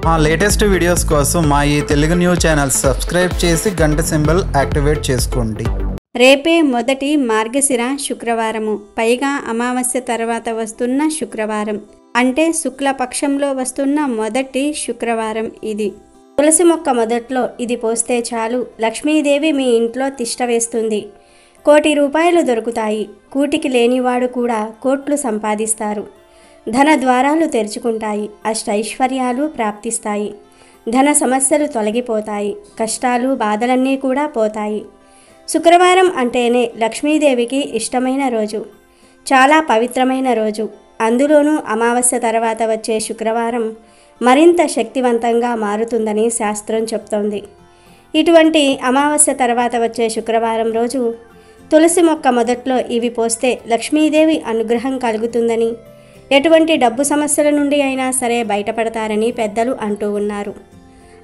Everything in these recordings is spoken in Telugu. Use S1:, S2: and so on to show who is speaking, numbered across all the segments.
S1: మా లేటెస్ట్ వీడియోస్ కోసం మా ఈ తెలుగు న్యూస్ ఛానల్ సబ్స్క్రైబ్ చేసి గంట సింబల్ యాక్టివేట్ చేసుకోండి.
S2: రేపే మొదటి మార్గశిర శుక్రవారము, పైగా అమావాస్య తర్వాత వస్తున్న శుక్రవారం, అంటే శుక్లపక్షంలో వస్తున్న మొదటి శుక్రవారం ఇది. తులసి మొక్క మొదట్లో ఇది పోస్తే చాలు, లక్ష్మీదేవి మీ ఇంట్లో తిష్ట వేస్తుంది. 1 కోటి రూపాయలు దొరుకుతాయి. కూటికి లేనివాడు కూడా కోట్లు సంపాదిస్తారు. ధన ద్వారాలు తెరుచుకుంటాయి. అష్టైశ్వర్యాలు ప్రాప్తిస్తాయి. ధన సమస్యలు తొలగిపోతాయి. కష్టాలు బాధలన్నీ కూడా పోతాయి. శుక్రవారం అంటేనే లక్ష్మీదేవికి ఇష్టమైన రోజు, చాలా పవిత్రమైన రోజు. అందులోనూ అమావాస్య తర్వాత వచ్చే శుక్రవారం మరింత శక్తివంతంగా మారుతుందని శాస్త్రం చెప్తోంది. ఇటువంటి అమావాస్య తర్వాత వచ్చే శుక్రవారం రోజు తులసి మొక్క మొదట్లో ఇవి పోస్తే లక్ష్మీదేవి అనుగ్రహం కలుగుతుందని, ఎటువంటి డబ్బు సమస్యల నుండి అయినా సరే బయటపడతారని పెద్దలు అంటూ ఉన్నారు.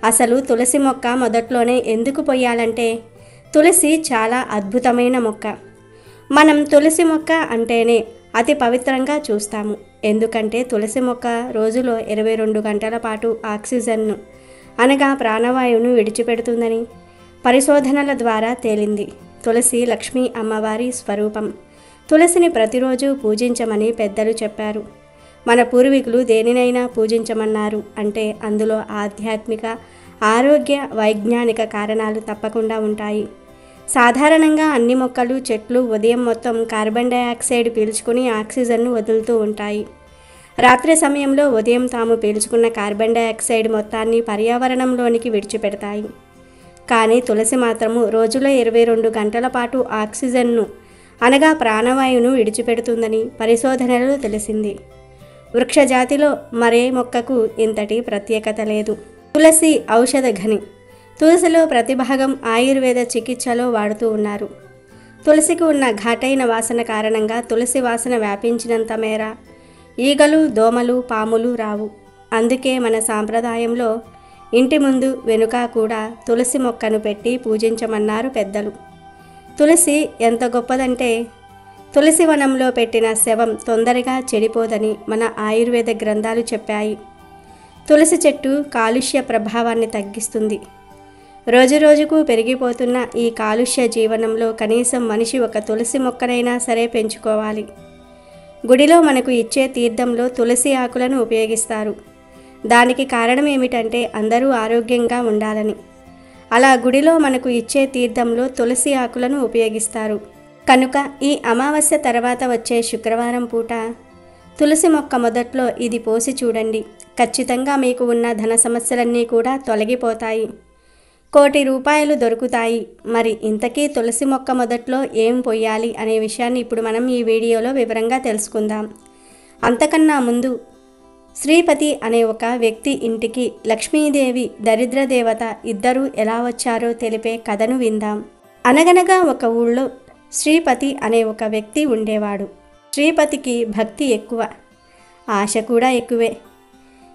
S2: అసలు తులసి మొక్క మొదట్లోనే ఎందుకు పోయాలంటే, తులసి చాలా అద్భుతమైన మొక్క. మనం తులసి మొక్క అంటేనే అతి పవిత్రంగా చూస్తాము. ఎందుకంటే తులసి మొక్క రోజులో 22 గంటల పాటు ఆక్సిజన్ను అనగా ప్రాణవాయువును విడిచిపెడుతుందని పరిశోధనల ద్వారా తేలింది. తులసి లక్ష్మీ అమ్మవారి స్వరూపం. తులసిని ప్రతిరోజు పూజించమని పెద్దలు చెప్పారు. మన పూర్వీకులు దేనినైనా పూజించమన్నారు అంటే అందులో ఆధ్యాత్మిక, ఆరోగ్య, వైజ్ఞానిక కారణాలు తప్పకుండా ఉంటాయి. సాధారణంగా అన్ని మొక్కలు, చెట్లు ఉదయం మొత్తం కార్బన్ డయాక్సైడ్ పీల్చుకుని ఆక్సిజన్ను వదులుతూ ఉంటాయి. రాత్రి సమయంలో ఉదయం తాము పీల్చుకున్న కార్బన్ డయాక్సైడ్ మొత్తాన్ని పర్యావరణంలోనికి విడిచిపెడతాయి. కానీ తులసి మాత్రము రోజులో 22 గంటల పాటు ఆక్సిజన్ను అనగా ప్రాణవాయువును విడిచిపెడుతుందని పరిశోధనలో తెలిసింది. వృక్షజాతిలో మరే మొక్కకు ఇంతటి ప్రత్యేకత లేదు. తులసి ఔషధ ఘని. తులసిలో ప్రతి భాగం ఆయుర్వేద చికిత్సలో వాడుతూ ఉన్నారు. తులసికి ఉన్న ఘాటైన వాసన కారణంగా తులసి వాసన వ్యాపించినంత మేర ఈగలు, దోమలు, పాములు రావు. అందుకే మన సాంప్రదాయంలో ఇంటి ముందు, వెనుక కూడా తులసి మొక్కను పెట్టి పూజించమన్నారు పెద్దలు. తులసి ఎంత గొప్పదంటే, తులసి వనంలో పెట్టిన శవం తొందరగా చెడిపోదని మన ఆయుర్వేద గ్రంథాలు చెప్పాయి. తులసి చెట్టు కాలుష్య ప్రభావాన్ని తగ్గిస్తుంది. రోజురోజుకు పెరిగిపోతున్న ఈ కాలుష్య జీవనంలో కనీసం మనిషి ఒక తులసి మొక్కనైనా సరే పెంచుకోవాలి. గుడిలో మనకు ఇచ్చే తీర్థంలో తులసి ఆకులను ఉపయోగిస్తారు. దానికి కారణం ఏమిటంటే అందరూ ఆరోగ్యంగా ఉండాలని. అలా గుడిలో మనకు ఇచ్చే తీర్థంలో తులసి ఆకులను ఉపయోగిస్తారు. కనుక ఈ అమావాస్య తర్వాత వచ్చే శుక్రవారం పూట తులసి మొక్క మొదట్లో ఇది పోసి చూడండి. ఖచ్చితంగా మీకు ఉన్న ధన సమస్యలన్నీ కూడా తొలగిపోతాయి. 1 కోటి రూపాయలు దొరుకుతాయి. మరి ఇంతకీ తులసి మొక్క మొదట్లో ఏం పొయ్యాలి అనే విషయాన్ని ఇప్పుడు మనం ఈ వీడియోలో వివరంగా తెలుసుకుందాం. అంతకన్నా ముందు శ్రీపతి అనే ఒక వ్యక్తి ఇంటికి లక్ష్మీదేవి, దరిద్ర దేవత ఇద్దరూ ఎలా వచ్చారో తెలిపే కథను విందాం. అనగనగా ఒక ఊళ్ళో శ్రీపతి అనే ఒక వ్యక్తి ఉండేవాడు. శ్రీపతికి భక్తి ఎక్కువ, ఆశ కూడా ఎక్కువే.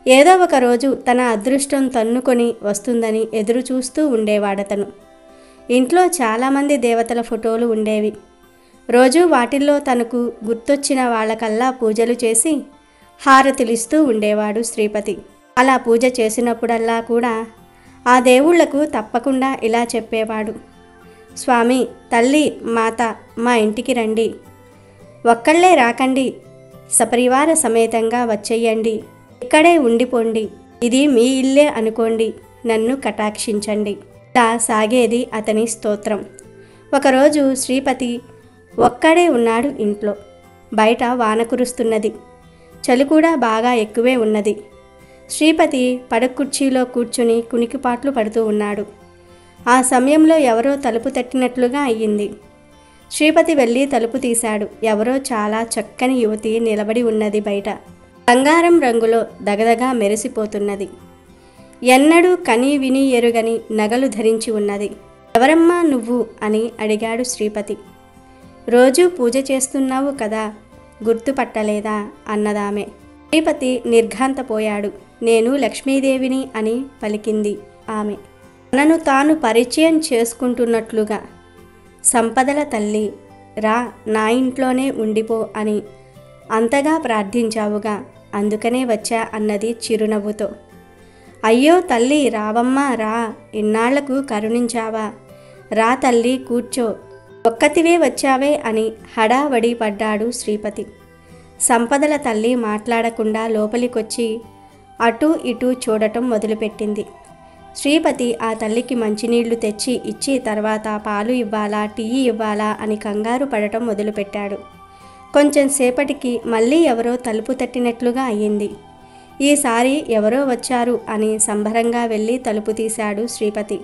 S2: ఏదో ఒక రోజు తన అదృష్టం తన్నుకొని వస్తుందని ఎదురు చూస్తూ ఉండేవాడతను. ఇంట్లో చాలామంది దేవతల ఫోటోలు ఉండేవి. రోజు వాటిల్లో తనకు గుర్తొచ్చిన వాళ్ళకల్లా పూజలు చేసి హారతిలిస్తూ ఉండేవాడు శ్రీపతి. అలా పూజ చేసినప్పుడల్లా కూడా ఆ దేవుళ్లకు తప్పకుండా ఇలా చెప్పేవాడు: స్వామి, తల్లి, మాత మా ఇంటికి రండి. ఒక్కళ్ళే రాకండి, సపరివార సమేతంగా వచ్చేయండి. ఇక్కడే ఉండిపోండి. ఇది మీ ఇల్లే అనుకోండి. నన్ను కటాక్షించండి. ఇలా సాగేది అతని స్తోత్రం. ఒకరోజు శ్రీపతి ఒక్కడే ఉన్నాడు ఇంట్లో. బయట వాన కురుస్తున్నది. చలి కూడా బాగా ఎక్కువే ఉన్నది. శ్రీపతి పడకుర్చీలో కూర్చుని కునికిపాట్లు పడుతూ ఉన్నాడు. ఆ సమయంలో ఎవరో తలుపు తట్టినట్లుగా అయ్యింది. శ్రీపతి వెళ్ళి తలుపు తీశాడు. ఎవరో చాలా చక్కని యువతి నిలబడి ఉన్నది బయట. బంగారం రంగులో దగదగా మెరిసిపోతున్నది. ఎన్నడూ కని విని ఎరుగని నగలు ధరించి ఉన్నది. ఎవరమ్మా నువ్వు అని అడిగాడు శ్రీపతి. రోజూ పూజ చేస్తున్నావు కదా, గుర్తుపట్టలేదా అన్నదామె. శ్రీపతి నిర్ఘాంతపోయాడు. నేను లక్ష్మీదేవిని అని పలికింది ఆమె. తనను తాను పరిచయం చేసుకుంటున్నట్లుగా, సంపదల తల్లి, రా నా ఇంట్లోనే ఉండిపో అని అంతగా ప్రార్థించావుగా, అందుకనే వచ్చా అన్నది చిరునవ్వుతో. అయ్యో తల్లి రావమ్మా రా, ఇన్నాళ్లకు కరుణించావా, రా తల్లి కూర్చో, ఒక్కతివే వచ్చావే అని హడావడి పడ్డాడు శ్రీపతి. సంపదల తల్లి మాట్లాడకుండా లోపలికొచ్చి అటూ ఇటూ చూడటం మొదలుపెట్టింది. శ్రీపతి ఆ తల్లికి మంచినీళ్లు తెచ్చి ఇచ్చి తర్వాత పాలు ఇవ్వాలా టీ ఇవ్వాలా అని కంగారు పడటం మొదలుపెట్టాడు. కొంచెం సేపటికి మళ్ళీ ఎవరో తలుపు తట్టినట్లుగా అయ్యింది. ఈసారి ఎవరో వచ్చారు అని సంబరంగా వెళ్ళి తలుపు తీశాడు శ్రీపతి.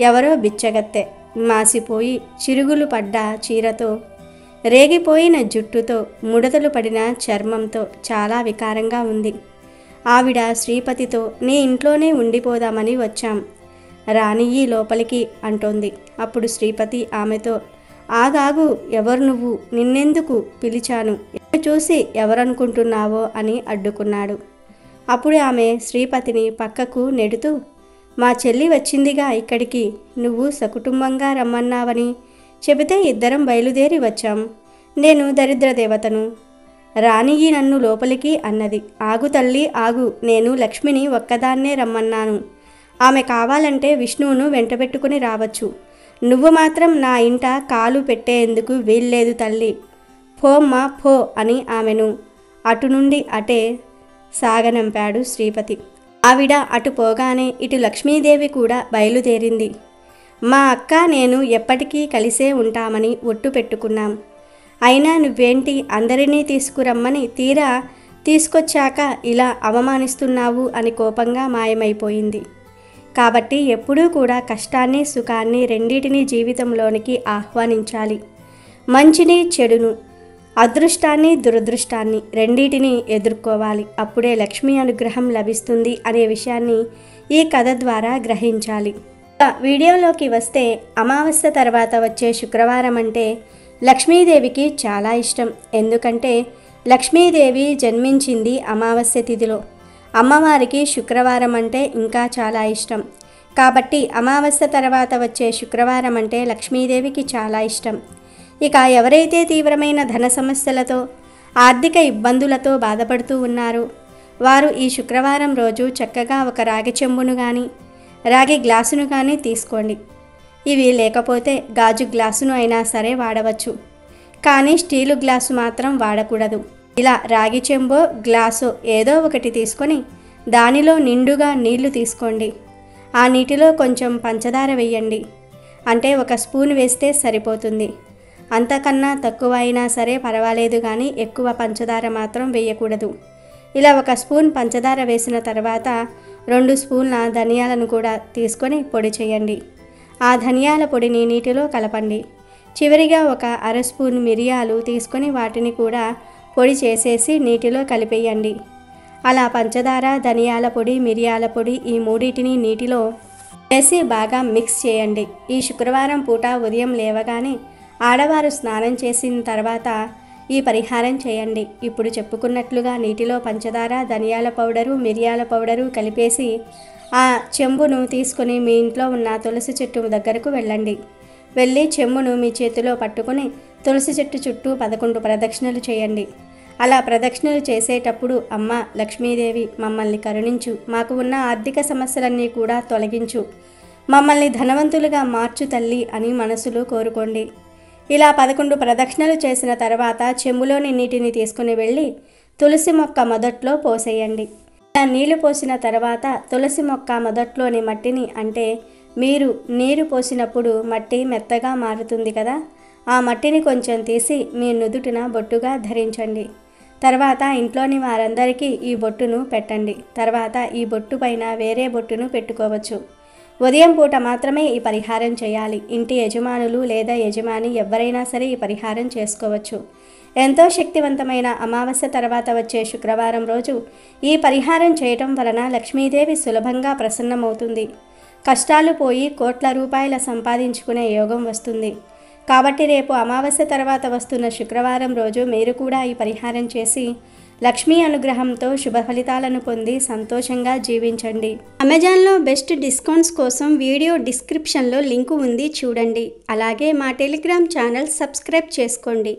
S2: ఎవరో బిచ్చగత్తె, మాసిపోయి చిరుగులు పడ్డ చీరతో, రేగిపోయిన జుట్టుతో, ముడతలు పడిన చర్మంతో చాలా వికారంగా ఉంది. ఆవిడ శ్రీపతితో నీ ఇంట్లోనే ఉండిపోదామని వచ్చాం, రానియ్యి లోపలికి అంటోంది. అప్పుడు శ్రీపతి ఆమెతో ఆగాగు, ఎవరు నువ్వు, నిన్నెందుకు పిలిచాను, చూసి ఎవరనుకుంటున్నావో అని అడ్డుకున్నాడు. అప్పుడు ఆమె శ్రీపతిని పక్కకు నెడుతూ మా చెల్లి వచ్చిందిగా ఇక్కడికి, నువ్వు సకుటుంబంగా రమ్మన్నావని చెబితే ఇద్దరం బయలుదేరి వచ్చాం. నేను దరిద్ర దేవతను, రానియ్యి నన్ను లోపలికి అన్నది. ఆగు తల్లి ఆగు, నేను లక్ష్మిని ఒక్కదాన్నే రమ్మన్నాను, ఆమె కావాలంటే విష్ణువును వెంటబెట్టుకుని రావచ్చు, నువ్వు మాత్రం నా ఇంట కాలు పెట్టేందుకు వీల్లేదు తల్లి, పోమ్మా పో అని ఆమెను అటు నుండి అటే సాగనంపాడు శ్రీపతి. ఆవిడ అటు పోగానే ఇటు లక్ష్మీదేవి కూడా బయలుదేరింది. మా అక్క నేను ఎప్పటికీ కలిసే ఉంటామని ఒట్టు పెట్టుకున్నాం, అయినా నువ్వేంటి అందరినీ తీసుకురమ్మని తీరా తీసుకొచ్చాక ఇలా అవమానిస్తున్నావు అని కోపంగా మాయమైపోయింది. కాబట్టి ఎప్పుడూ కూడా కష్టాన్ని సుఖాన్ని రెండింటినీ జీవితంలోనికి ఆహ్వానించాలి. మంచిని చెడును, అదృష్టాన్ని దురదృష్టాన్ని రెండింటినీ ఎదుర్కోవాలి. అప్పుడే లక్ష్మీ అనుగ్రహం లభిస్తుంది అనే విషయాన్ని ఈ కథ ద్వారా గ్రహించాలి. వీడియోలోకి వస్తే అమావాస్య తర్వాత వచ్చే శుక్రవారం అంటే లక్ష్మీదేవికి చాలా ఇష్టం. ఎందుకంటే లక్ష్మీదేవి జన్మించింది అమావాస్య తిథిలో. అమ్మవారికి శుక్రవారం అంటే ఇంకా చాలా ఇష్టం. కాబట్టి అమావాస్య తర్వాత వచ్చే శుక్రవారం అంటే లక్ష్మీదేవికి చాలా ఇష్టం. ఇక ఎవరైతే తీవ్రమైన ధన సమస్యలతో ఆర్థిక ఇబ్బందులతో బాధపడుతూ ఉన్నారో వారు ఈ శుక్రవారం రోజు చక్కగా ఒక రాగి చెంబును కానీ రాగి గ్లాసును కానీ తీసుకోండి. ఇవి లేకపోతే గాజు గ్లాసును అయినా సరే వాడవచ్చు, కానీ స్టీలు గ్లాసు మాత్రం వాడకూడదు. ఇలా రాగి చెంబో గ్లాసో ఏదో ఒకటి తీసుకొని దానిలో నిండుగా నీళ్లు తీసుకోండి. ఆ నీటిలో కొంచెం పంచదార వేయండి, అంటే ఒక స్పూన్ వేస్తే సరిపోతుంది. అంతకన్నా తక్కువ అయినా సరే పర్వాలేదు, కానీ ఎక్కువ పంచదార మాత్రం వేయకూడదు. ఇలా ఒక స్పూన్ పంచదార వేసిన తర్వాత 2 స్పూన్ల ధనియాలను కూడా తీసుకొని పొడి చేయండి. ఆ ధనియాల పొడిని నీటిలో కలపండి. చివరిగా ఒక అర స్పూన్ మిరియాలు తీసుకొని వాటిని కూడా పొడి చేసేసి నీటిలో కలిపేయండి. అలా పంచదార, ధనియాల పొడి, మిరియాల పొడి ఈ మూడింటిని నీటిలో వేసి బాగా మిక్స్ చేయండి. ఈ శుక్రవారం పూట ఉదయం లేవగానే ఆడవారు స్నానం చేసిన తర్వాత ఈ పరిహారం చేయండి. ఇప్పుడు చెప్పుకున్నట్లుగా నీటిలో పంచదార, ధనియాల పౌడరు, మిరియాల పౌడరు కలిపేసి ఆ చెంబును తీసుకొని మీ ఇంట్లో ఉన్న తులసి చెట్టు దగ్గరకు వెళ్ళండి. వెళ్ళి చెంబును మీ చేతిలో పట్టుకొని తులసి చెట్టు చుట్టూ 11 ప్రదక్షిణలు చేయండి. అలా ప్రదక్షిణలు చేసేటప్పుడు అమ్మ లక్ష్మీదేవి మమ్మల్ని కరుణించు, మాకు ఉన్న ఆర్థిక సమస్యలన్నీ కూడా తొలగించు, మమ్మల్ని ధనవంతులుగా మార్చు తల్లి అని మనసులో కోరుకోండి. ఇలా 11 ప్రదక్షిణలు చేసిన తర్వాత చెంబులోని నీటిని తీసుకుని వెళ్ళి తులసి మొక్క మొదట్లో పోసేయండి. ఇలా నీళ్లు పోసిన తర్వాత తులసి మొక్క మొదట్లోని మట్టిని, అంటే మీరు నీరు పోసినప్పుడు మట్టి మెత్తగా మారుతుంది కదా, ఆ మట్టిని కొంచెం తీసి మీ నుదుటిన బొట్టుగా ధరించండి. తర్వాత ఇంట్లోని వారందరికీ ఈ బొట్టును పెట్టండి. తర్వాత ఈ బొట్టు పైన వేరే బొట్టును పెట్టుకోవచ్చు. ఉదయం పూట మాత్రమే ఈ పరిహారం చేయాలి. ఇంటి యజమానులు లేదా యజమాని ఎవరైనా సరే ఈ పరిహారం చేసుకోవచ్చు. ఎంతో శక్తివంతమైన అమావాస్య తర్వాత వచ్చే శుక్రవారం రోజు ఈ పరిహారం చేయటం వలన లక్ష్మీదేవి సులభంగా ప్రసన్నమవుతుంది. కష్టాలు పోయి కోట్ల రూపాయల సంపాదించుకునే యోగం వస్తుంది. కాబట్టి రేపు అమావాస్య తర్వాత వస్తున్న శుక్రవారం రోజు మీరు కూడా ఈ పరిహారం చేసి లక్ష్మీ అనుగ్రహంతో శుభ ఫలితాలను పొంది సంతోషంగా జీవించండి. అమెజాన్లో బెస్ట్ డిస్కౌంట్స్ కోసం వీడియో డిస్క్రిప్షన్లో లింకు ఉంది, చూడండి. అలాగే మా టెలిగ్రామ్ ఛానల్ సబ్స్క్రైబ్ చేసుకోండి.